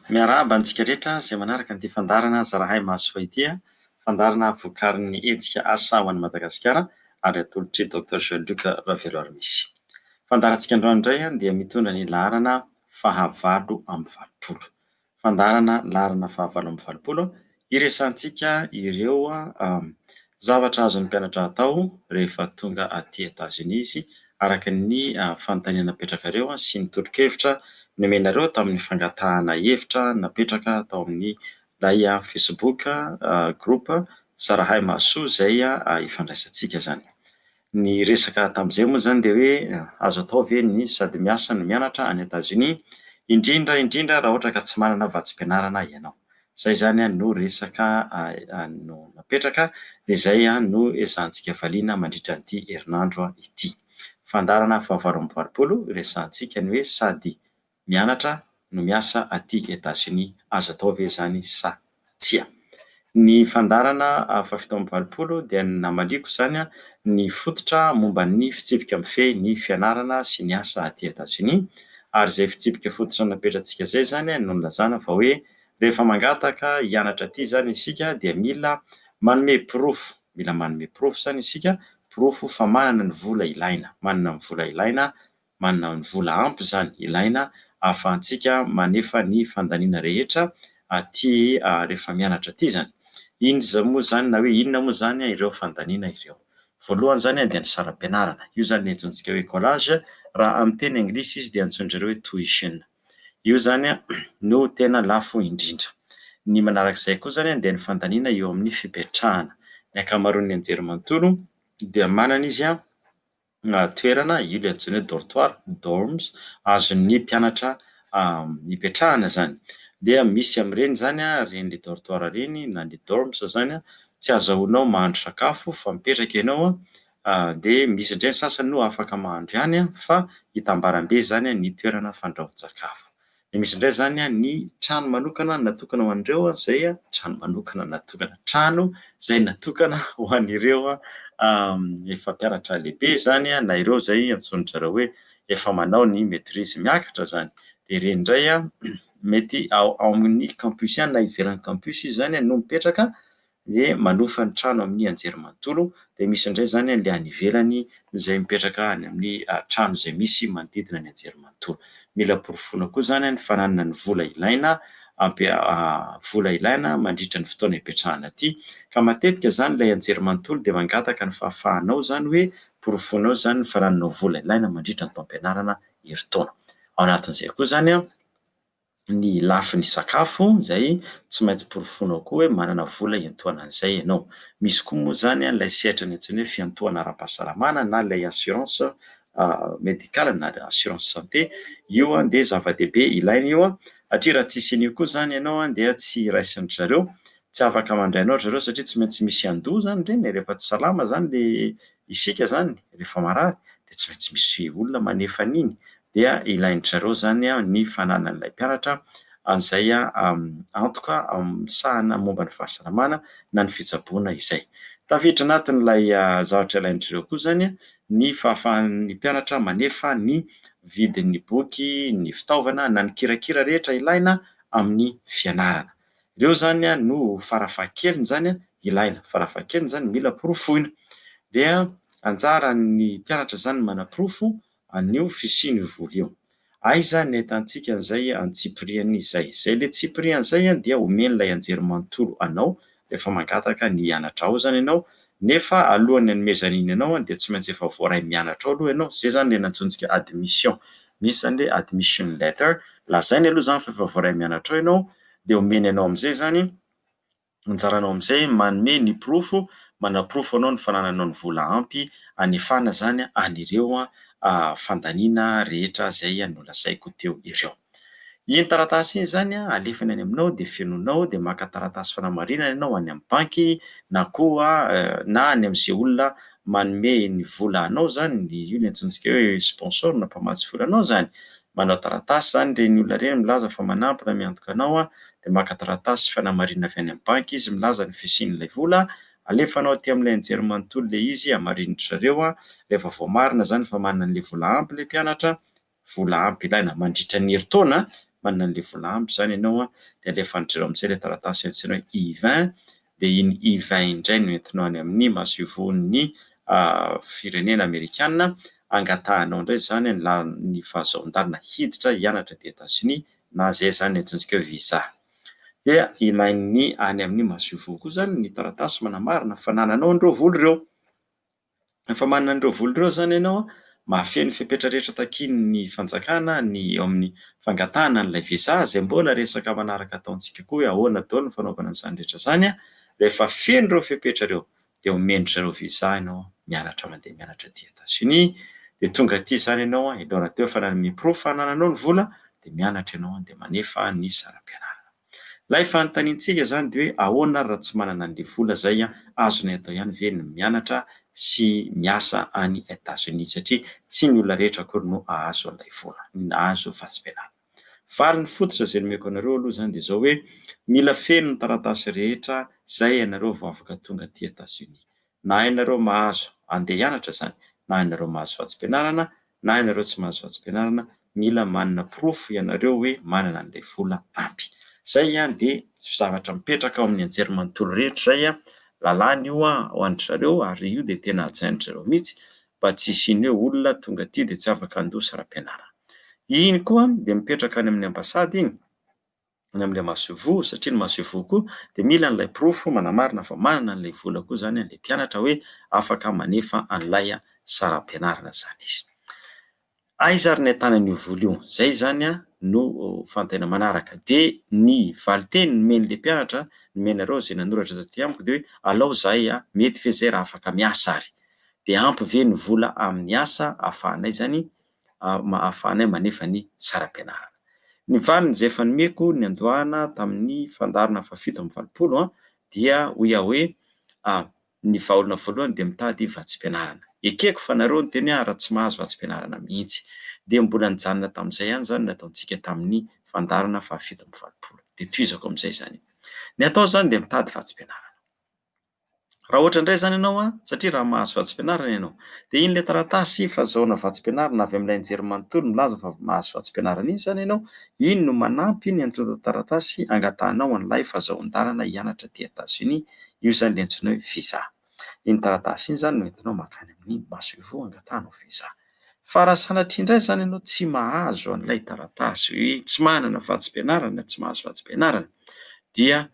Miarahaba antsika rehetra izay manaraka an'ity fandarana iraha-miasa ity, fandarana vokarin'ny Hetsika Asa ho an'i Madagasikara ary atolotry Dr Luc Raveloharimisy. Fandarantsika androany indray dia mitondra ny laharana 920. Fandarana laharana 920 iresantsika ireo zavatra azon'ny mpianatra atao rehefa tonga aty Etazonia izy araka ny fanontaniana napetrakareo sy ny torohevitra nomenareo tamin'ny fangatahana hevitra napetraka tao amin'ny lay Facebook groupe iraha-miasa izay ifandraisantsika zany. Ny resaka tamin'izay moa zany dia hoe azo atao ve ny sady miasa no mianatra any Etazonia, indrindra raha ohatra ka tsy manana vatsim-pianarana ianao. Izay zany no resaka no napetraka dia izay no ezahantsika valiana mandritra an'ity herinandro ity. Fandarana 920 resahantsika ny hoe sady mianatra no miasa aty Etazonia, azo atao ve zany sa tsia? Ny fandarana 920 dia namaliko zany ny fototra momba ny fitsipika mifehy ny fianarana sy ny asa aty Etazonia, ary izay fitsipika fototra napetrantsika izay zany no nilazana fa hoe rehefa mangataka hianatra aty zany isika dia mila manome porofo, zany isika porofo fa manana ny vola ilaina, manana ny vola ampy zany ilaina ahafahantsika manefa ny fandaniana rehetra aty rehefa mianatra aty zany. Inona moa zany ireo fandaniana ireo? Voalohany zany dia ny saram-pianarana, io zany ny antsointsika hoe collage, raha amin'ny teny anglisy izy dia antsoindreo hoe tuition. Io zany no tena lafo indrindra. Ny manarak'izay koa zany dia ny fandaniana eo amin'ny fipetrahana. Ny ankamaroan'ny anjerimanontolo dia manana izy toerana, io ilay antsoina hoe dortoir, dorms, azon'ny mpianatra hipetrahana zany. Dia misy amin'ireny zany reny dortoir reny na ny dorms zany tsy azahoanao mahandro sakafo fa mipetraka ianao dia misy indray ny sasany no afaka mahandro ihany fa hitambaram-be zany ny toerana fandrahoan-tsakafo. Misy indray zany ny trano manokana natokana ho an'ireo izay natokana ho an'ireo efa mpianatra lehibe zany na ireo izay antsoin'zareo hoe efa manao ny maîtrise miakatra zany. Dia ireny indray mety ao amin'ny campus ihany na ivelan'ny campus izy zany no mipetraka dia manofa ny trano amin'ny anjerimanontolo. Dia misy indray zany ilay any ivelany izay mipetraka any amin'ny trano izay misy manodidina ny anjerimanontolo. Mila porofoana koa zany ny fananana ny vola ilaina mandritra ny fotoana hipetrahana aty, ka matetika zany ilay anjerimanontolo dia mangataka ny fahafahanao zany hoe porofoanao zany ny fanananao vola ilaina mandritra ny taom-pianarana herintaona. Ao anatin'izay koa zany ny lafin'ny sakafo izay tsy maintsy porofoanao koa hoe manana vola hiantoana an'izay ianao. Misy koa moa zany ilay sehatra ny antsoina hoe fiantohana ara-pahasalamana na ilay assurance médicale na assurance santé. Io dia zava-dehibe ilaina io satria raha tsisy an'io koa zany ianao dia tsy raisin'ny zareo, tsy afaka mandrainao zareo satria tsy maintsy misy andoha zany ireny rehefa tsy salama zany ilay isika zany rehefa marary dia tsy maintsy misy olona manefa an'iny. Dia ilain'ny zareo zany ny fananan'ilay mpianatra izay antoka sahana momba ny fahasalamana na ny fitsaboana izay. Tafiditra anatin'ilay zavatra ilain'ireo koa zany ny fahafahan'ny mpianatra manefa ny vidin'ny boky, ny fitaovana na ny kirakira rehetra ilaina amin'ny fianarana. Ireo zany no farafahakeliny zany ilaina, farafahakeliny zany mila porofoina. Dia anjaran'ny mpianatra zany manapirofo an'io fisian'io vola io. Aiza ny ahitantsika an'izay antsipirian'izay? Izay ilay tsipirian'izay dia omen'ilay anjerimanontolo anao rehefa mangataka ny hianatra ao zany ianao, nefa alohan'ny hanomezana anao dia tsy maintsy efa voaray mianatra ao aloha ianao. Izay zany ilay nantsontsika admission. Misy zany ilay admission letter, lazainy aloha zany fa efa voaray mianatra ao ianao dia omeny anao amin'izay zany, anjaranao amin'izay manome ny porofo, manapirofo anao ny fanananao ny vola ampy hanefana zany an'ireo fandaniana rehetra izay nolazaiko teo ireo. Iny taratasy iny zany alefana any aminao dia fenonao dia maka taratasy fanamarinana ianao any amin'ny banky na koa na any amin'izay olona manome ny vola anao zany, io ny antsointsika hoe sponsor na mpamatsy vola anao zany. Manao taratasy zany ireny olona ireny milaza fa manampy na miantoka anao dia maka taratasy fanamarinana avy any amin'ny banky izy milaza ny fisian'ilay vola, alefanao aty amin'ilay anjerimanontolo ilay izy amarinitra zareo. Rehefa voamarina zany fa manana an'ilay vola ampy ilay mpianatra, vola ampy ilaina mandritra ny herintaona, manana an'le vola ampy zany ianao dia alefa andreo amin'izay le taratasy antsoina hoe I20 dia iny I20 indray no entinao any amin'ny masovon'ny firenena Amerikanina angatahanao indray zany ny fahazoan-dalina hiditra hianatra ty Etazonia na zay zany antsointsika hoe visa. Dia ilain'ny any amin'ny masovo koa zany ny taratasy manamarina fa nananao andreo voly ireo. Efa manana andreo voly ireo zany ianao mahafeno fepetra rehetra takiny ny fanjakana ny eo amin'ny fangatahana n'ilay visa izay mbola resaka manaraka ataontsika koa hoe ahoana daholo ny fanaovana an'izany rehetra zany rehefa feno ireo fepetra ireo dia homendry zareo visa ianao mianatra mandeha mianatra ty Etazonia dia tonga aty zany ianao ilohana teo efa miprofo fa nananao ny vola dia mianatra ianao dia manefa ny saram-pianarana. Ilay fanontaniantsika zany dia hoe ahoana raha tsy manana an'ilay vola zay azony atao ihany ve ny mianatra sy miasa any Etazonia satria tsy ny olona rehetra akory no ahazo an'ilay vola, ahazo vatsim-pianarana. Valiny fototra izay nomeko anareo aloha zany dia izao hoe mila feno ny taratasy rehetra izay ianareo vao afaka tonga aty Etazonia. Na ianareo mahazo andeha hianatra zany, na ianareo mahazo vatsim-pianarana, na ianareo tsy mahazo vatsim-pianarana, mila manana profo ianareo hoe manana an'ilay vola ampy. Zay dia zavatra mipetraka ao amin'ny anjerimanontolo rehetra zay lalàna io ho andry zareo ary io dia tena hajaindry zareo mihitsy mba tsy hisiany hoe olona tonga aty dia tsy afaka handoa saram-pianarana. Iny koa dia mipetraka any amin'ny ambasady iny any amin'ilay masovo satria ny masovo koa dia mila an'ilay profo manamarina fa manana an'ilay vola koa zany ilay mpianatra hoe afaka manefa an'ilay saram-pianarana zany izy. Aiza ary ny ahitana an'io vola io? Zay zany no fantena manaraka. Dia ny valiteny nomen'ilay mpianatra, nomenareo izay nanoratra taty amiko dia hoe alao zahay mety ve zay raha afaka miasa ary dia ampy ve ny vola amin'ny asa ahafahanay zany ahafahanay manefa ny saram-pianarana. Ny valiny izay efa nomeko ny andohana tamin'ny fandaharana faha 7 dia hoe ny vahaolana voalohany dia mitady vatsim-pianarana. Ekeko fa nareo ny teny raha tsy mahazo vatsim-pianarana mihitsy dia mbola nijanona tamin'izay ihany zany nataontsika tamin'ny fandaharana faha 7 dia toizako amin'izay zany. Ny atao zany dia mitady vatsim-pianarana. Raha ohatra indray zany ianao satria raha mahazo vatsim-pianarana ianao dia iny ilay taratasy fahazoana vatsim-pianarana avy amin'ilay anjerimanontolo milaza fa mahazo vatsim-pianarana iny zany ianao, iny no manampy ny antony taratasy angatahanao an'ilay fahazoan-dalana hianatra ty Etazonia, io zany ilay antsoina hoe visa. Iny taratasy iny zany no entinao makany amin'ny masovo angatahanao visa. Fa raha sanatria indray zany ianao tsy mahazo an'ilay taratasy hoe tsy manana vatsim-pianarana, tsy mahazo vatsim-pianarana dia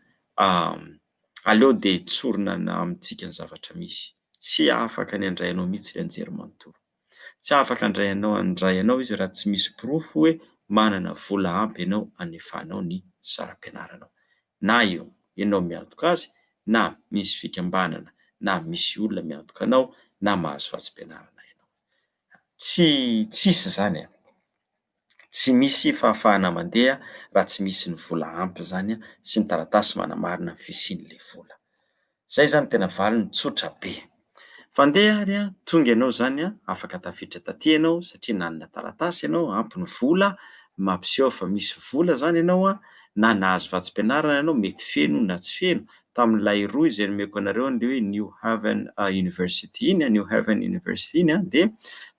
aleo dia hitsorona amintsika ny zavatra misy. Tsy afaka ny handray anao mihitsy ilay anjerimanontolo. Tsy afaka handray anao izy raha tsy misy profo hoe manana vola ampy ianao hanefanao ny saram-pianaranao. Na io ianao miantoka azy, na misy fikambanana, na misy olona miantoka anao, na mahazo vatsim-pianarana ianao. Tsisy zany tsy misy fahafahana mandeha raha tsy misy ny vola ampy zany sy ny taratasy manamarina ny fisian'ilay vola. Zay zany tena valiny tsotra be. Fandeha ary tonga ianao zany afaka tafiditra taty ianao satria nanana taratasy ianao ampy ny vola mampiseho fa misy vola zany ianao na nahazo vatsim-pianarana ianao mety feno na tsy feno. Tamin'ilay Rohy izay nomeko anareo an'ilay hoe New Haven University iny dia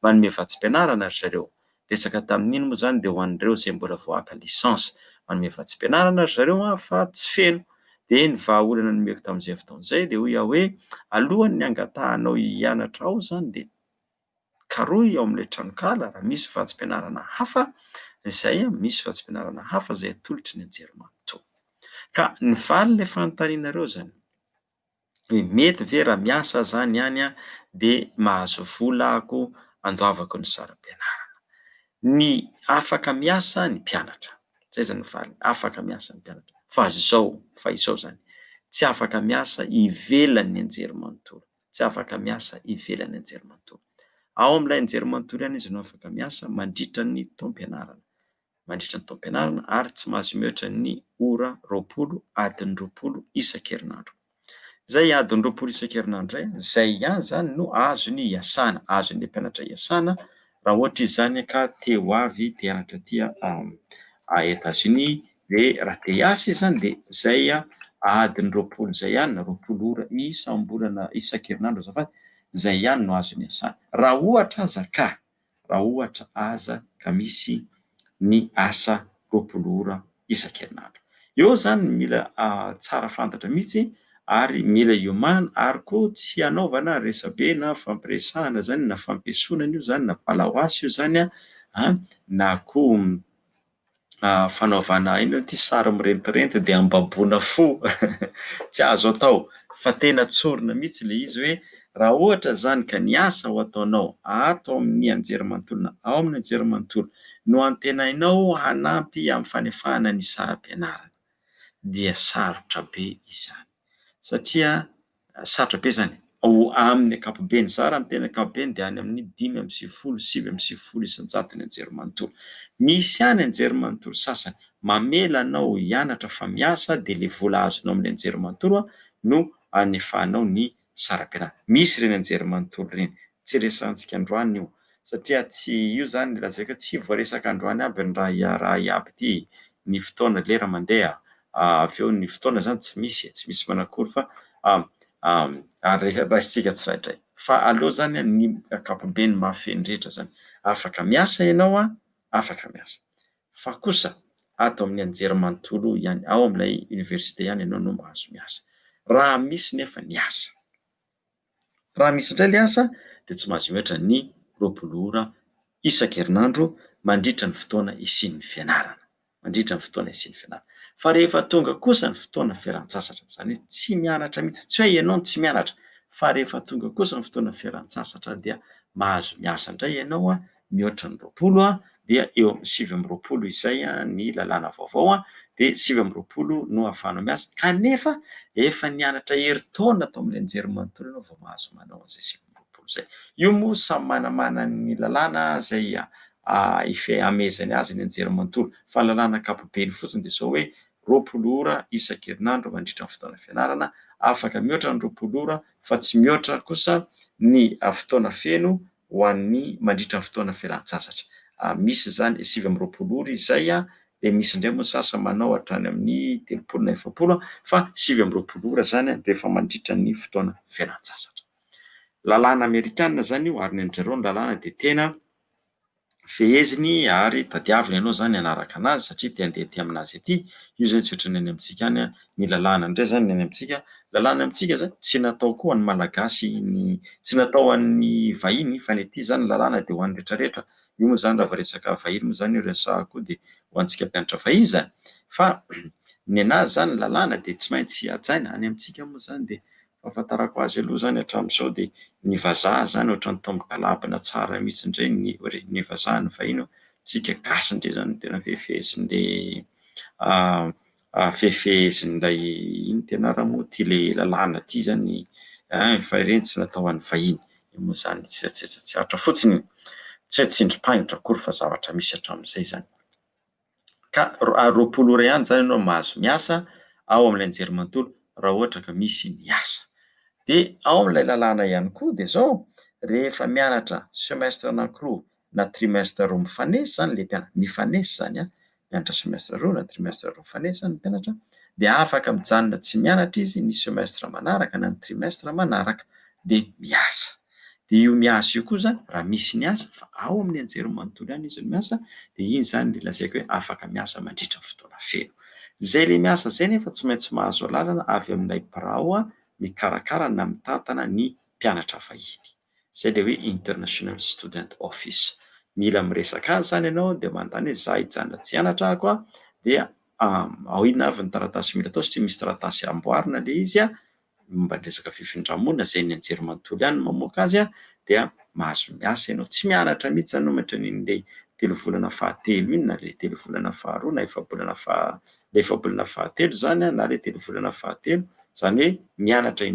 manome vatsim-pianarana ry zareo. Resaka tamin'iny moa zany dia ho an'ireo izay mbola vao haka lisansa manome vatsim-pianarana ry zareo fa tsy feno. Dia ny vahaolana nomeko tamin'izay fotoan'izay dia hoe alohan'ny angatahanao hianatra ao zany dia karohy ao amin'ilay tranokala raha misy vatsim-pianarana hafa izay misy vatsim-pianarana hafa izay atolotry ny anjerimanontolo. Ka ny valiny ilay fanontanianareo zany hoe mety ve raha miasa zany ihany dia mahazo vola ako handoavako ny saram-pianarana. Ny afaka miasa ny mpianatra. Zay zany ny valiny, afaka miasa ny mpianatra. Fa izao zany tsy afaka miasa ivelan'ny anjerimanontolo. Tsy afaka miasa ivelan'ny anjerimanontolo. Ao amin'ilay anjerimanontolo ihany izy no afaka miasa mandritra ny taom-pianarana. Mandritra ny taom-pianarana ary tsy mahazo mihoatra ny ora 20 adiny 20 isan-kerinandro. Zay adiny 20 isan-kerinandro zay ihany zany no azony iasana, azon'ilay mpianatra iasana raha ohatra izy zany ka te ho avy te hianatra aty Etazonia dia raha te hiasa izy zany dia zay adiny 20 zay ihany na 20 ora isam-bolana isan-kerinandro azafady zay ihany no azony iasana. Raha ohatra aza ka misy ny asa roapolo ora isan-kerinandro. Eo zany mila tsara fantatra mihitsy ary mila iomanana ary koa tsy anaovana resabe na fampiresahana zany na fampiasonana io zany na palahoasy io zany na koa fanaovana ino ty sary mirentirenty de ambaboana fo tsy azo atao fa tena tsorina mihitsy le izy hoe raha ohatra zany ka ny asa ho ataonao ato amin'ny anjerimanontolo na ao amin'ny anjerimanontolo no antenainao hanampy amin'ny fanefahana ny saram-pianarana dia sarotra be izany satria sarotra be zany amin'ny ankapobeny zara amin'ny tena ankapobeny dia any amin'ny 5 sy 7 isan-jato ny anjerimanontolo. Misy any anjerimanontolo sasany mamela anao hianatra fa miasa de le vola azonao amin'ny anjerimanontolo no anefahanao ny saram-pianarana. Misy ireny anjerimanontolo ireny, tsy resahantsika androany io satria tsy io zany lazaiko tsy voaresaka androany aby ny raha iaby ity, ny fotoana lera mandeha avy eo ny fotoana zany tsy misy manakory fa ary raisitsika tsirairay fa aleo zany ny ankapobeny mahafeny rehetra zany afaka miasa ianao afaka miasa fa kosa ato amin'ny anjerimanontolo ihany ao amin'ilay université ihany ianao no mahazo miasa raha misy nefa ny asa raha misy indray le asa de tsy mahazo mihoatra ny roapolo ora isan-kerinandro mandritra ny fotoana isian'ny fianarana fa rehefa tonga kosa ny fotoana fialan-tsasatra zany hoe tsy mianatra mihitsy tsy hoe ianao tsy mianatra fa rehefa tonga kosa ny fotoana fialan-tsasatra dia mahazo miasa indray ianao mihoatra ny roapolo dia eo amin'ny 7 izay ny lalàna vaovao de 7 no ahafahanao miasa kanefa efa nianatra herintaona atao amin'ny anjerimanontolo ianao vao mahazo manao an'izay 7 zay. Io moa samy manamana ny lalàna zay amezany azy ny anjerimanontolo fa ny lalàna ankapobeny fotsiny de zao hoe roapolo ora isan-kerinandro mandritra ny fotoana fianarana afaka mihoatra ny roapolo ora fa tsy mihoatra kosa ny fotoana feno ho an'ny mandritra ny fotoana fialan-tsasatra. Misy zany 7 ora izay de misy indray moa sasany manao hatrany amin'ny 30 na 40 fa 7 ora zany rehefa mandritra ny fotoana fialan-tsasatra. Lalàna amerikanina zany io ary ny anjareo ny lalàna de tena feheziny ary tadiavina ianao zany anaraka anazy satria te handeha aty aminazy aty io zany tsy ohatra ny any amintsika any ny lalàna indray zany ny any amintsika lalàna amintsika zany tsy natao koa ny malagasy tsy natao an'ny vahiny fa ny aty zany lalàna de ho an'ny rehetrarehetra io moa zany raha resaka vahiny moa zany io resahako de ho antsika mpianatra vahiny zany fa ny anazy zany lalàna de tsy maintsy hajaina any amintsika moa zany de fahafantarako azy aloha zany hatramin'izao de ny vazaha zany ohatran'ny tombokalabana tsara mihitsy indray ny vazaha ny vahiny tsika gasy indray zany tena fefehezin'ilay ino tena raha moa ty le lalàna ty zany fa ireny tsy natao an'ny vahiny moa zany tsy hatra fotsiny tsy hoe tsindrim-pagnitra akory fa zavatra misy hatramin'izay zany ka roapolo ora ihany zany ianao mahazo miasa ao amin'ny anjerimanontolo raha ohatra ka misy ny asa de ao amin'ilay lalàna ihany koa de zao rehefa mianatra semestre anankiroa na trimestre roa mifanesy zany le mpianatra mifanesy zany mianatra semestre roa na trimestre roa mifanesy zany mpianatra de afaka mijanona tsy mianatra izy ny semestre manaraka na ny trimestre manaraka de miasa de io miasa io koa zany raha misy ny asa fa ao amin'ny anjerimanontolo ihany izy no miasa de iny zany le lazaiko hoe afaka miasa mandritra ny fotoana feno zay le miasa zay nefa tsy maintsy mahazo lalana avy amin'ilay birao mikarakara na mitantana ny mpianatra vahiny zay le hoe international student office mila miresaka azy zany ianao de mandany hoe za hijanona tsy hianatra ako dia ao inona avy ny taratasy mila atao satria misy taratasy amboarina le izy momba ny resaka fifindramona zay ny anjerimanontolo ihany mamoaka azy dia mahazo miasa ianao tsy mianatra mihitsy zany ohatra n'le 3 volana fahatelo iny na le 3 volana faharoa na efa bolana fahatelo zany na le 3 volana fahatelo zany hoe mianatra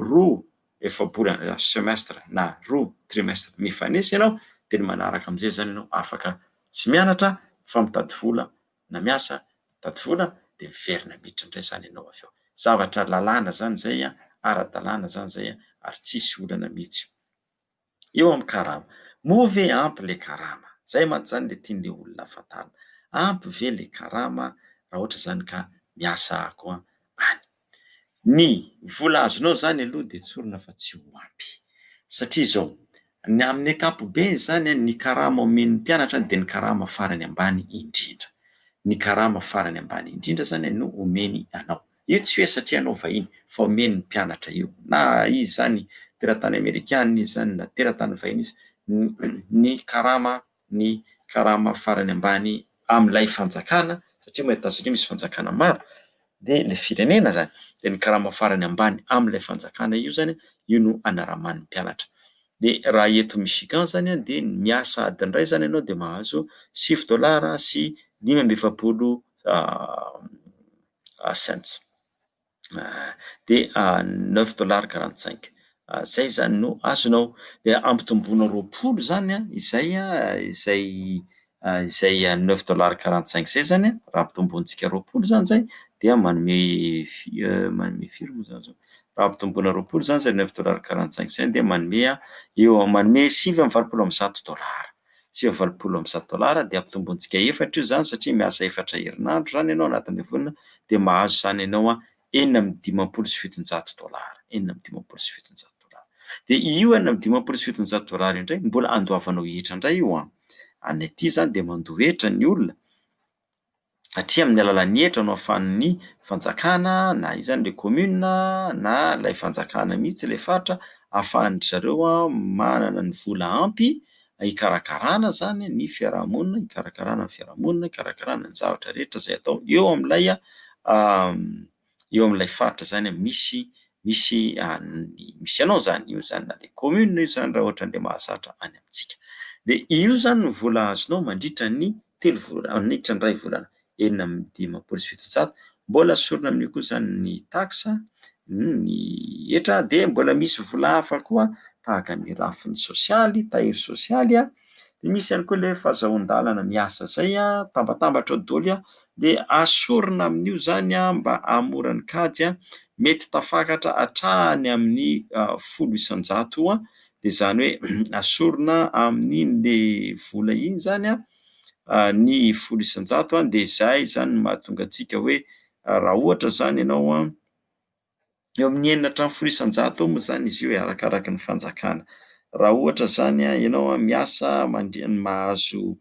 roa efa bolana semestre na roa trimestre mifanesy ianao de ny manaraka am'izay zany ianao afaka tsy mianatra fa mitady vola na miasa mitady vola de miverina miditra indray zany ianao avy eo zavatra lalàna zany zay ara-dalàna zany zay ary tsisy olana mihitsy eo amin'ny karama moa ve ampy le karama zay mantsy zany le tian'le olona afantarina ampy ve le karama raha ohatra zany ka miasa ako any ny vola azonao zany aloha de tsorina fa tsy ho ampy satria zao ny amin'ny ankapobeny zany ny karama omen'ny mpianatra de ny karama farany ambany indrindra ny karama farany ambany indrindra zany no omeny anao. Io tsy hoe satria anao vahiny fa omeny ny mpianatra io, na izy zany teratany amerikana izy zany na teratany vahiny izy, ny karama farany ambany amin'ilay fanjakana, satria mo Etazonia misy fanjakana maro, de le firenena zany, de ny karama farany ambany amin'ilay fanjakana io zany io no anaraman'ny mpianatra. De raha eto Michigan zany de miasa adiny iray zany ianao de mahazo $7 sy 520 cents, de $9.45, zay zany no azonao. De ampitombona 20 zany izay $9.45 zay zany raha ampitombontsika 20 zany zay dia manome firy moa zany zao, raha ampitombona 20 zany zay $9.45 zay dia manome $7.20, $7.20 de ampitombontsika efatra io zany satria miasa efatra herinandro zany ianao anatin'ny volana, de mahazo zany ianao $4,700, $4,700. De io $4,700 indray mbola andoavanao hihitra indray io any aty zany de mandohetra ny olona satria amin'ny alalan'ny hitra no ahafahan'ny fanjakana na io zany le commune na ilay fanjakana mihitsy le faritra ahafahan'ny zareo manana ny vola ampy hikarakarana zany ny fiarahamonina, hikarakarana ny fiarahamonina, hikarakarana ny zavatra rehetra zay atao eo amin'ilay faritra zany misy anao zany, io zany na le commune io zany raha ohatra an'le mahazatra any amintsika. De io zany no vola azonao mandritra ny 3 volana, mandritra ny 2 volana, $4,700. Mbola sorona amin'io koa zany ny taxe, ny hetra, de mbola misy vola hafa koa tahaka ny rafiny sosialy, tahiry sosialy, de misy ihany koa le fahazoan-dalana miasa zay tambatambatra daholo de asorina amin'io zany mba hahamora ny kajy mety tafakatra hatrany amin'ny 10 isan-jato de zany hoe asorina amin'ny le vola iny zany ny 10 isan-jato de zay zany mahatonga antsika hoe raha ohatra zany ianao eo amin'ny 4 hatramin'ny 10 isan-jato moa zany izy io arakaraky ny fanjakana. Raha ohatra zany ianao miasa mahazo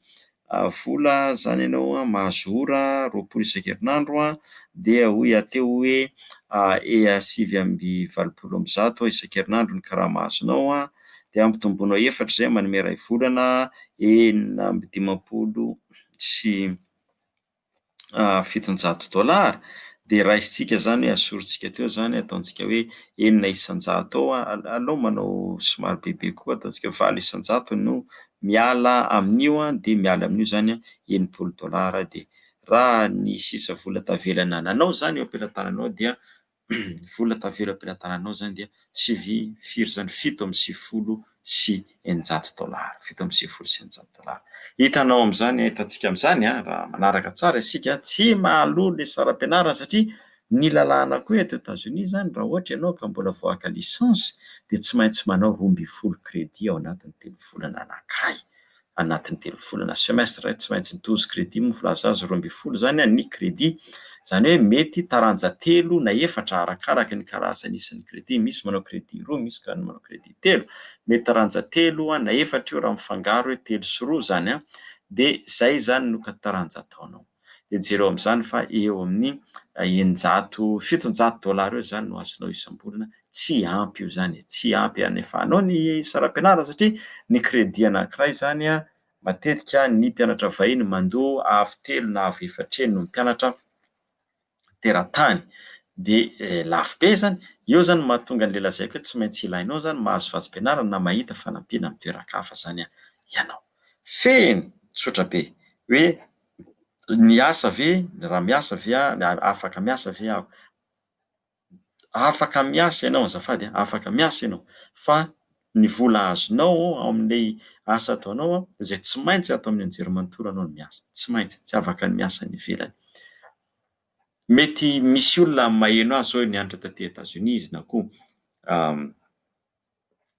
vola zany ianao mahazo ora 20 isan-kerinandro de hoy ateo hoe 7,20 isan-kerinandro ny karama azonao de ampitombonao efatra zay manome iray volana $4,950 sy $700. De raisitsika zany hoe asorintsika teo zany ataontsika hoe 4 isan-jato aleo manao somary bebe koa, ataontsika $20 isan-jato no miala amin'io de miala amin'io zany $80. De raha ny sisa vola tavelana ananao zany eo am-pelantananao dia vola tavela am-pelantananao zany dia $7,900 sy $700. Hitanao am'zany, hitantsika am'zany raha manaraka tsara isika tsy mahaloa le saram-pianarana satria ny lalàna koa eto Etazonia zany raha ohatra ianao ka mbola voaka lisansy de tsy maintsy manao 12 crédit ao anatin'ny 3 volana anankiray, anatin'ny 3 volana semestre tsy maintsy 12 crédit moa filaza azy 12 zany ny crédit, zany hoe mety taranja 3 na 4 arakaraky ny karazany isan'ny crédit, misy manao crédit 2, misy manao crédit 3, mety taranja 3 na 4 io raha mifangaro hoe 3 sy 2 zany de zay zany no taranja ataonao. De jereo am'zany fa eo amin'ny $700 eo zany no azonao isam-bolana, tsy ampy io zany, tsy ampy anefanao ny saram-pianarana satria ny crédit anankiray zany matetika ny mpianatra vahiny mandoa avo 3 na avo 4 no mpianatra teratany de lafo be zany, eo zany mahatonga an'le lazaiko hoe tsy maintsy ilainao zany mahazo vazo-pianarana na mahita fanampiana amin'ny toeran-kafa zany ianao. Feno tsotra be hoe miasa ve, raha miasa ve afaka miasa ve aho? Afaka miasa ianao azafady, afaka miasa ianao fa ny vola azonao amin'ilay asa ataonao zay tsy maintsy atao amin'ny anjerimanontolo anao no miasa, tsy maintsy, tsy afaka ny miasa ny ivelany. Mety misy olona maheno azy zao nianatra taty Etazonia izy na koa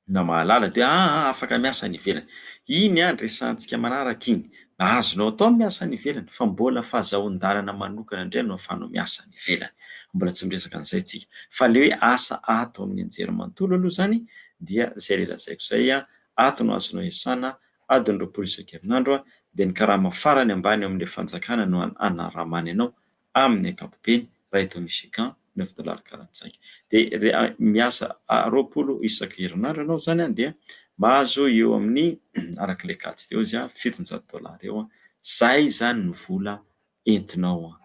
na mahalala de afaka miasa ny ivelany. Iny resahantsika manaraka iny, azonao atao miasa ny ivelany fa mbola fahazoan-dalana manokana indray no ahafahanao miasa ny ivelany. Mbola tsy miresaka an'izay tsika fa le hoe asa ato amin'ny anjerimanontolo aloha zany dia zay le lazaiko zay ato no azonao iasana adiny 20 isan-kerinandro dia ny karama farany ambany amin'ny fanjakana no anaramany ianao amin'ny ankapobeny raha eto Michigan $9 karantsay. Dia miasa 20 isaka herinandro ianao zany dia mahazo eo amin'ny arak'ilay kajy teo izy $700 eo. Zay zany ny vola entinao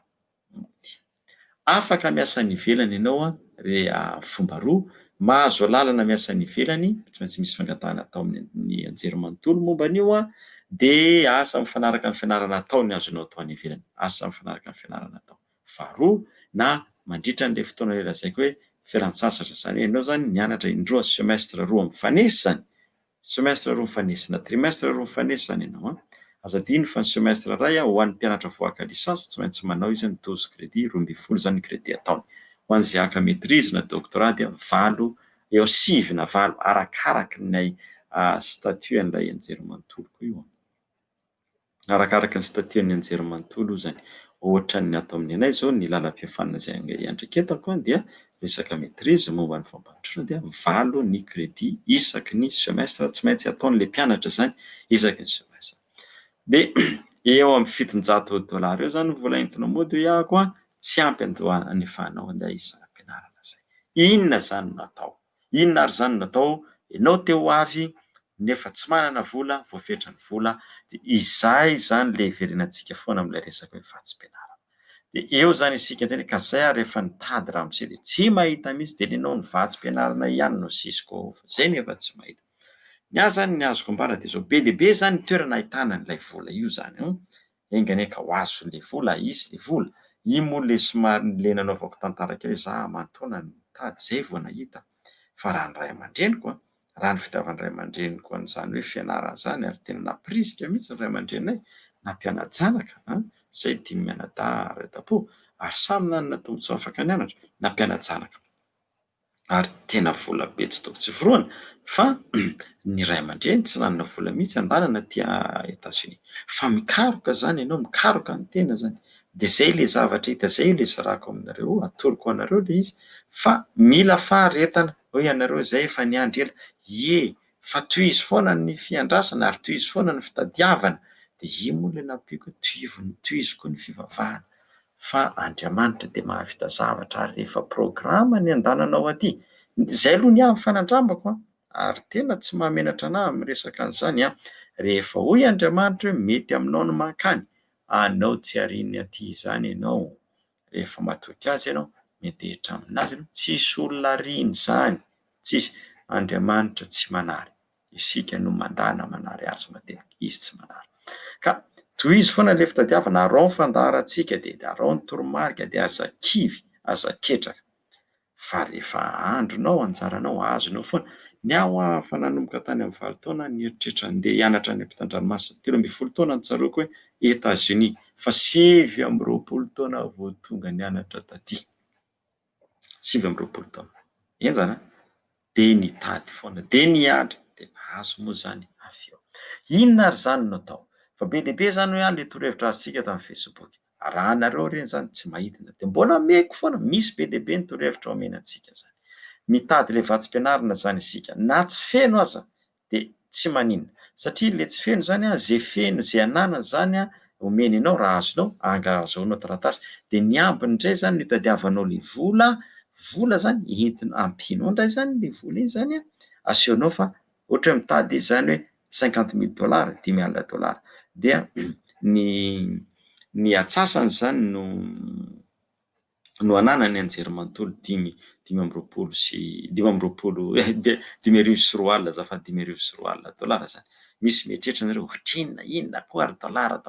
afaka miasa ny ivelany ianao fomba roa. Mahazo lalana miasa ny ivelany, tsy maintsy misy fangatahana atao amin'ny anjerimanontolo momba an'io dia asa mifanaraka amin'ny fianarana atao ny azonao atao any ivelany, asa mifanaraka amin'ny fianarana atao. Faharoa na mandritra an'ilay fotoana lazaiko hoe fialan-tsasatra, zany hoe ianao zany mianatra indroa semestre roa mifanesy zany, semestre roa mifanesy na trimestre roa mifanesy zany ianao aza adino fa ny semestre iray ho an'ny mpianatra voaka lisansy tsy maintsy manao izy ny 12 crédit 12 zany crédit ataony. Ho an'izay aka maîtrise na doctorat dia 9 eo 9 na 9 arakaraka ny statut an'ilay anjerimanontolo koa io. Arakaraka ny statut ny anjerimanontolo zany. Ohatra ny ato amin'ny anay zao ny lalam-piafanana izay andreketako dia resaka maîtrise momba ny fampanotrana dia 9 ny crédit isaky ny semestre, tsy maintsy ataon'ilay mpianatra zany isaky ny semestre. Dia eo amin'ny $700 eo zany vola entinao mody iahako tsy ampy anefanao ilay isam-pianarana zay. Inona zany natao? Inona ary zany natao? Ianao te ho avy nefa tsy manana vola, voafetra ny vola, dia izay zany ilay iverenantsika foana amin'ilay resaka hoe vatsim-pianarana. Dia eo zany isika teny ka zay rehefa nitady ramose dia tsy mahita mihitsy dia ianao ny vatsim-pianarana ihany no sisiko ao, zay nefa tsy mahita. Ny ahy zany ny azoko ambara dia zao be dia be zany ny toerana ahitana an'ilay vola io zany. Enganeka ho azo ilay vola, isy ilay vola. Io moa ilay somary ilay nanaovako tantara kely za aman-taona nitady zay vao nahita. Fa raha ny ray aman-dreniko raha ny fitiavan'ny ray aman-dreniko an'izany hoe fianarana zany ary tena naporisika mihitsy ny ray aman-drenay nampiana-janaka izay tia mianadahy ara-dapo ary samy nanana tombotsoa afaka nianatra nampiana-janaka. Ary tena vola be tsy toko tsy foroana fa ny ray aman-dreny tsy nanana vola mihitsy andanana tia Etazonia. Fa mikaroka zany ianao, mikaroka ny tena zany. Dia zay ilay zavatra hita, zay ilay zarako aminareo, atoroko anareo ilay izy fa mila faharetana hoe ianareo izay efa niandry ela. Fa tohizo foana ny fiandrasana ary tohizo foana ny fitadiavana. Dia io moa ilay nampiako tohizoko ny fivavahana. Fa Andriamanitra dia mahavita zavatra ary rehefa programa ny andananao aty. Izay aloha ny ahy fanandramako ary tena tsy mahamenatra anahy amin'ny resaka an'izany rehefa hoy Andriamanitra hoe mety aminao no mankany, anao tsy ariany aty izany ianao. Rehefa matoky azy ianao mendehitra aminazy ianao, tsisy olona ariany izany, tsisy. Andriamanitra tsy manary, isika no mandana manary azy matetika, izy tsy manary. Ka tohizo foana ilay fitadiavana, arao ny fandaharantsika dia arao ny toromarika dia aza kivy, aza ketraka. Fa rehefa andronao, anjaranao, azonao foana. Ny aho fa nanomboka tany amin'ny 9 taona nieritreritra andeha hianatra any ampitan-dranomasina, 13 taona notsaroako hoe Etazonia, fa 27 taona vao tonga nianatra taty. 27 taona. Enjana dia nitady foana, dia niandry, dia nahazo moa zany avy eo. Inona ary zany no atao? Fa be dia be zany hoe ilay torohevitra azontsika tamin'ny Facebook. Raha anareo ireny zany tsy mahita dia mbola meko foana, misy be dia be ny torohevitra omenantsika zany. Mitady ilay vatsim-pianarana zany isika, na tsy feno aza dia tsy maninona. Satria ilay tsy feno zany izay feno, izay ananana zany omeny ianao raha azonao, angazaonao taratasy. Dia ny ambiny indray zany no hitadiavanao ilay vola zany entina ampianao indray zany ilay vola iny zany asehonao fa ohatra hoe mitady izy zany hoe $50,000, $10,000. Dia ny atsasany zany no ananany anjerimanontolo 5,20 azafady $5,000 zany. Misy mieritreritry nareo ohatrinona inona koa ary dollara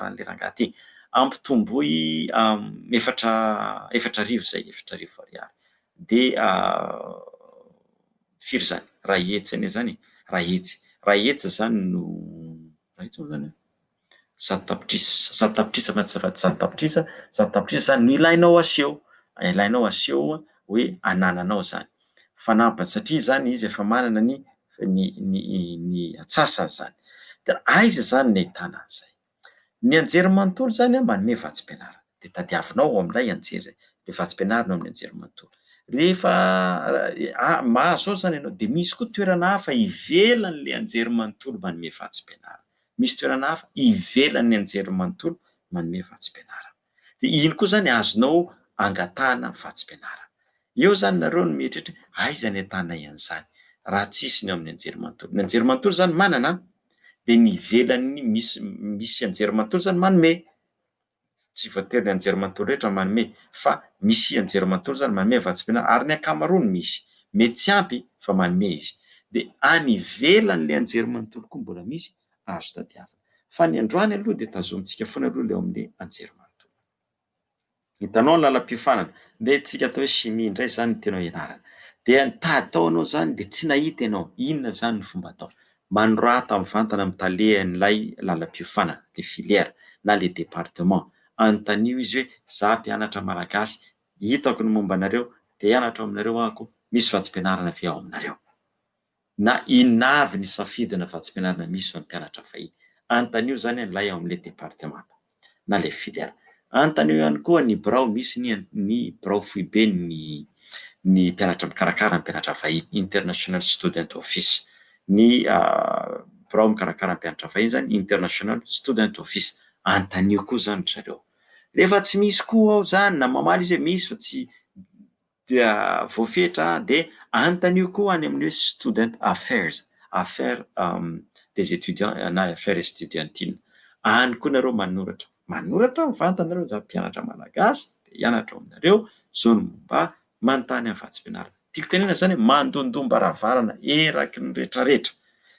an'ilay rangahy ty ampitomboy 4,000 zay, 4,000 ariary. Dia firy zany? Raha hetsy anie zany, raha hetsy zany no raha hetsy moa zany zato tapitrisa zany no ilainao aseho hoe anananao zany. Fanampiny satria zany izy efa manana ny atsasany zany. Dia aiza zany ny ahitana an'izay? Ny anjerimanontolo zany manome vatsim-pianarana. Dia tadiavinao ao amin'ilay anjery ilay vatsim-pianarana ao amin'ny anjerimanontolo. Rehefa mahazo ao zany ianao dia misy koa toerana hafa ivelan'ilay anjerimanontolo manome vatsim-pianarana. misy toerana hafa ivelan'ny anjery manontolo manome vatsim-pianarana. De iny koa zany azonao angatahana vatsim-pianarana. Eo zany nareo no mieritreritra aiza ny ahitana an'izany raha tsisy ny amin'ny anjery manontolo. Ny anjery manontolo zany manana, de ny ivelan'ny misy anjery manontolo zany manome. Tsy voatery ny anjery manontolo rehetra manome, fa misy anjery manontolo zany manome vatsim-pianarana, ary ny ankamaroany misy, mety tsy ampy fa manome izy. De any ivelan'le anjery manontolo koa mbola misy azo tadiavina. Fa ny androany aloha de tazomintsika foana aloha le ao amin'le anjery manontolo. Hitanao ny lalam-piofanana, de tsika atao hoe chimie indray zany no tianao ianarana. De tady tao anao zany de tsy nahita ianao, inona zany ny fomba atao? Manorata amin'ny vantana am'talehan'ilay lalam-piofanana, le filière na le département. Anontanio izy hoe za mpianatra malagasy, hitako ny momba anareo, de hianatra ao aminareo ahako, misy vatsim-pianarana avy ao aminareo. Na inona avy ny safidina vatsim-pianarana misy ho an'ny mpianatra vahiny. Anontanio zany an'ilay ao amin'le département na le filière. Anontanio ihany koa ny birao, misy ny birao fohy be ny mpianatra mikarakara, ny mpianatra vahiny, international student office. Ny birao mikarakara ny mpianatra vahiny zany international student office. Anontanio koa zany zareo. Rehefa tsy misy koa ao zany na mamaly izy hoe misy fa tsy voafetra, de anontanio koa any amin'ny hoe student affairs, affaires des étudiants na affaires estudiantines. Any koa nareo manoratra mivantana nareo za mpianatra malagasy, de hianatra ao aminareo, zao ny momba manontany amin'ny vatsim-pianarana. Tiako tenena zany hoe mandondomba-ravarana eraky ny rehetrarehetra.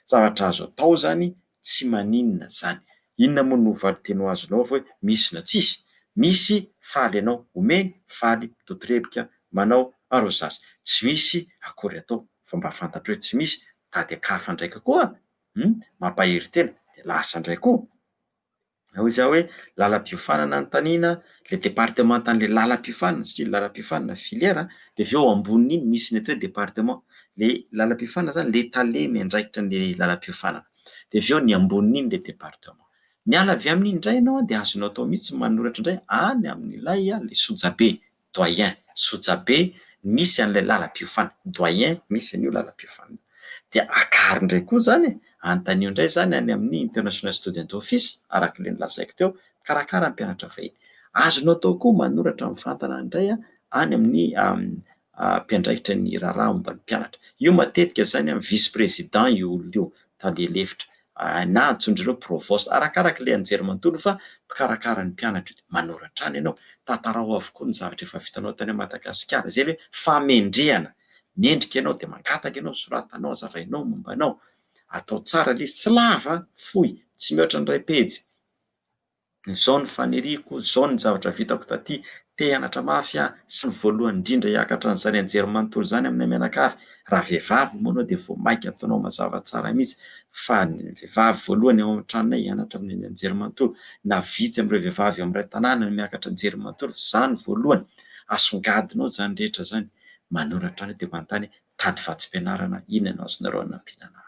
Zavatra azo atao zany tsy maninona zany. Inona moa no valitenao azonao hoe misy na tsisy? Misy faly ianao omeny, faly mitotorebika manao arosasy. Tsy misy akory atao, fa mba fantatra hoe tsy misy tady akafa ndraika koa, mampahery tena de lasa ndray koa. Hoy izy hoe lalam-piofanana anontaniana, le départementan'le lalam-piofanana, satria lalam-piofanana filière, de avy eo ambonin'iny misy ny atao hoe département. Le lalam-piofanana zany le tale miandraikitra ny lalam-piofanana, de avy eo ny ambonin'iny le département. Miala avy amin'iny indray ianao de azonao atao mihitsy manoratra indray any amin'ilay le sojabe, doyen, sojabe misy an'ilay lalam-piofanana, doyen misy an'io lalam-piofanana. De akary indray koa zany anontanio indray zany any amin'ny international student office, araka le nilazaiko teo, karakara mpianatra vahiny. Azonao atao koa manoratra mivantana indray any amin'ny mpiandraikitra ny raharaha momba ny mpianatra. Io matetika zany amin'ny vice président io olona io, taliahelefitra, na antsoindreo provost, arakaraka le anjery manontolo, fa mpikarakara ny mpianatra io. Manoratra any ianao, tantarao avokoa ny zavatra efa vitanao tany Madagasikara, zay hoe famendrehana. Mendrika ianao de mangataka ianao, soratanao, azavainao momba anao. Atao tsara le tsy lava, fohy, tsy mihoatra ny 2 pejy. Zao ny faniriko, zao ny zavatra vitako taty, te hianatra mafy aho, sy ny voalohany indrindra hiakatra an'izany anjery manontolo zany amin'ny menakavy. Raha vehivavy moa anao de vao mainka ataonao mazava tsara mihitsy, fa ny vehivavy voalohany ao an-tranonay hianatra amin'ny anjery manontolo, na vitsy amin'ireo vehivavy ao amin'ray tanàna no miakatra anjery manontolo, zany voalohany. Asongadinao zany rehetra zany, manoratra any de manontany tady vatsim-pianarana, inona no azonareo anampinana.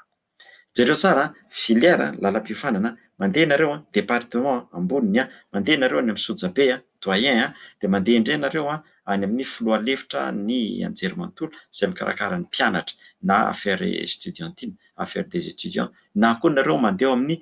Jereo tsara, filière, lalam-piofanana, mandeha nareo département amboniny, mandeha nareo any amin'ny sojabe, doyen, de mandeha indray nareo any amin'ny filohalefitra ny anjery manontolo izay mikarakara ny mpianatra, na affaires estudiantines, affaires des étudiants, na koa nareo mandeha amin'ny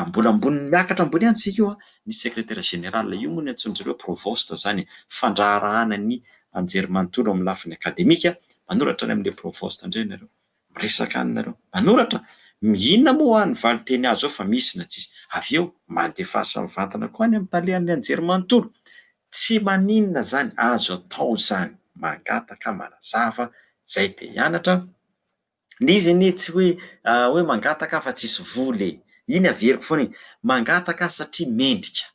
mbola ambony miakatra ambony any tsika io, ny secrétaire général, io moa ny antsoindreo provost zany, fandraharahana ny anjery manontolo amin'ny lafiny akademika. Manoratra any amin'le provost indray nareo, miresaka any nareo, manoratra. Inona moa ny valiteny azo ao fa misy na tsisy. Avy eo mandefasa mivantana koa any amin'ny talehan'ny anjery manontolo. Tsy maninona zany, azo atao zany, mangataka, manazava, zay te hianatra. Le izy anie tsy hoe mangataka fa tsisy vola e. Iny averiko foana iny, mangataka satria mendrika.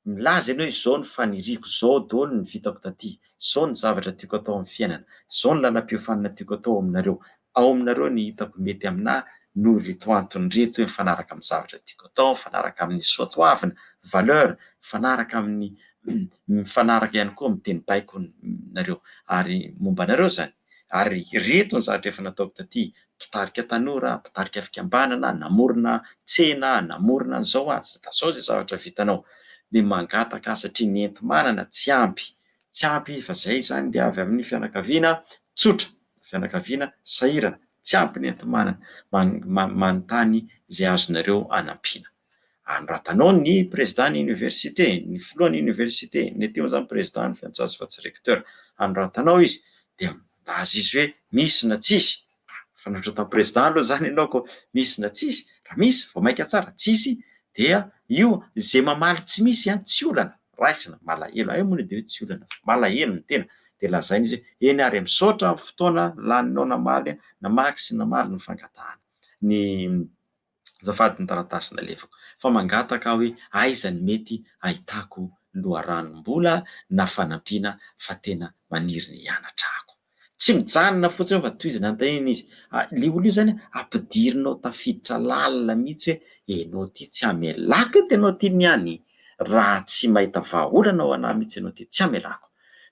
Milaza ianao hoe zao ny faniriko, zao daholo ny vitako taty, zao ny zavatra tiako atao amin'ny fiainana, zao ny lalam-piofanana tiako atao aminareo. Ao aminareo ny hitako mety aminahy, no reto antony reto hoe mifanaraka amin'ny zavatra tiako atao, mifanaraka amin'ny soatoavina, valeur, mifanaraka amin'ny mifanaraka ihany koa amin'ny teny baiko nareo, ary momba anareo zany. Ary reto ny zavatra efa nataoko taty, mpitarika tanora, mpitarika fikambanana, namorona tsena, namorona an'izao azy, zao zay zavatra vitanao. De mangataka satria ny enti-manana tsy ampy fa zay zany de avy amin'ny fianakaviana tsotra, fianakaviana sahirana, tsy ampy ny entomanana manontany izay azonareo anampiana. Anoratanao ny président ny université, ny filohan'ny université, ny teo zany président ny fiantsazy fa tsy recteur. Anoratanao izy de laza izy hoe misy na tsisy. Fanotratan président aloha zany ianao ko misy na tsisy, raha misy vao maika tsara, tsisy dia io zay mamaly tsy misy tsy olana, raisina malahelo. Ay moa de hoe tsy olana, malahelo ny tena. De lazainy izy hoe eny ary misaotra amin'ny fotoana laninao namaly namaky sy namaly ny fangatahana. Ny azafady ny taratasy nalefako fa mangataka hoe aiza ny mety ahitako loharanom-bola na fanampiana fa tena maniry ny hianatrako. Tsy mijanona fotsiny fa tohizina antaina izy. Le olo io zany ampidirinao tafiditra lalina mihitsy hoe enao ty tsy amelako eto enao ty niany. Raha tsy mahita vahaolana ao anahy mihitsy enao ty tsy amelako.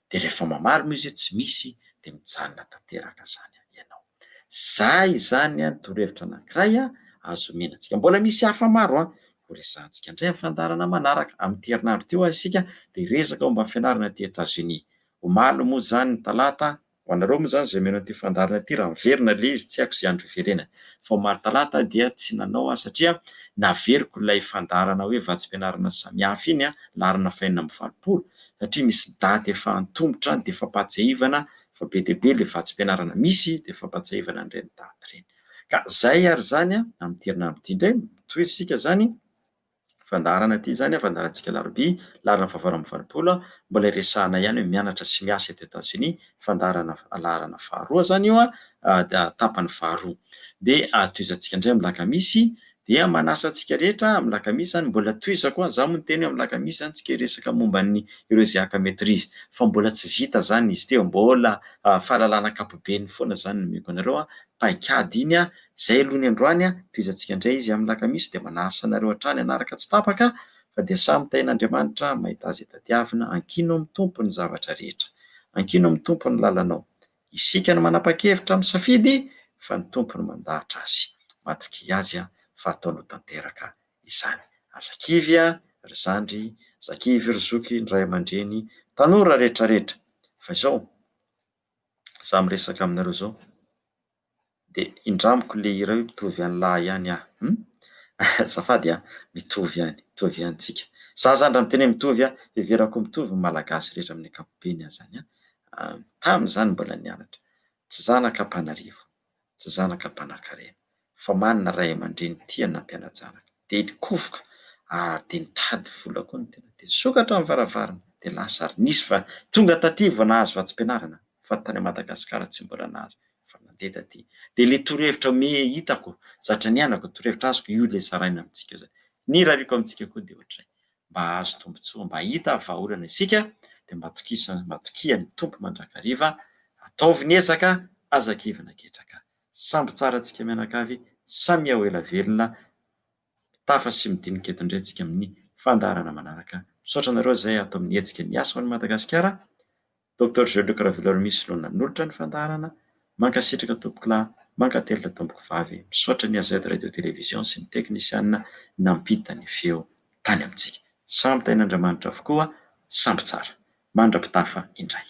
De rehefa mamaly moa izy tsy misy de mijanona tanteraka zany ianao. Zay zany torohevitra anankiray azo menantsika. Mbola misy hafa maro ho resahantsika indray amin'ny fandaharana manaraka. Amin'ny herinandro teo isika de resaka momba ny fianarana aty Etazonia. Omaly moa zany ny talata, ho anareo moa zany zay meno an'ity fandaharana ity raha miverina le izy tsy haiko izay andro iverenany. Fa omaly talata dia tsy nanao satria naveriko ilay fandaharana hoe vatsim-pianarana samihafa iny larina fahaenina amby valopolo satria misy daty efa antombotra de efa patsahivana fa be dia be le vatsim-pianarana misy de efa patsahivana an'ireny daty ireny. Ka zay ary zany amin'ny herinandro ity indray toy isika zany fandaharana ity zany fandaharantsika larobia larina fahavalo amby valopolo mbola resahana ihany hoe mianatra sy miasa eto Etazonia fandaharana laharana faharoa zany io tapany faharoa. De toizantsika indray amin'ny lakamisy dia manasa antsika rehetra amin'ny lakamisy zany mbola toizako za moa ny teny amin'ny lakamisy zany tsika resaka momba ny ireo ziaka maîtrise fa mbola tsy vita zany izy teo, mbola fahalalana ankapobeny foana zany no meko anareo paikady iny zay aloha ny androany toizantsika indray izy amin'ny lakamisy de manasa anareo hatrany anaraka tsy tapaka fa de samy tain'Andriamanitra mahita azy tadiavina ankino amin'ny tompo ny zavatra rehetra, ankino amin'ny tompo ny lalanao. Isika no manapa-kevitra amin'ny safidy fa ny tompo no mandahatra azy. Matoky azy fa ataonao tanteraka izany. Azakivy ry zandry, zakivy ry zoky, ny ray aman-dreny, tanora rehetrarehetra. Fa izao za miresaka aminareo zao de indramiko le hira hoe mitovy any lahy ihany azafady mitovy ihany tsika. Za zany raha miteny mitovy heverako mitovy malagasy rehetra amin'ny ankapobeny zany tam'izany mbola nianatra. Tsy zanaka Ampanarivo, tsy zanaka Ampanankarena fa manana ray aman-dreny tia nampiana-janaka de nikofoka ary de nitady vola koa ny tena de sokatra amin'ny varavarana de lasa ary nisy fa tonga taty vao nahazo vatsim-pianarana fa tany Madagasikara tsy mbola nahazo fa nandeha taty. De le torohevitra hitako zatra nianako torohevitra azoko io le saraina amintsika zany. Ny rariko amintsika koa de ohatray mba azo tombotsoa mba hita vahaolana isika de matokian'ny tompo mandrakariva ataovy ny ezaka azakivana ketraka. Samby tsara antsika mianakavy, samy ao ela velona, tafa sy midinika eto indray antsika amin'ny fandaharana manaraka. Misaotra anareo zay atao amin'ny hetsika ny asa ho an'i Madagasikara. Dr Luc Raveloharimisy no nanolotra ny fandaharana, mankasitraka tompoko lahy, mankatelina tompoko vavy. Misaotra ny AZ radio televizion sy ny teknisianina nampita ny feo tany amintsika. Samy tain'Andriamanitra avokoa, samby tsara. Mandrapitafa indray.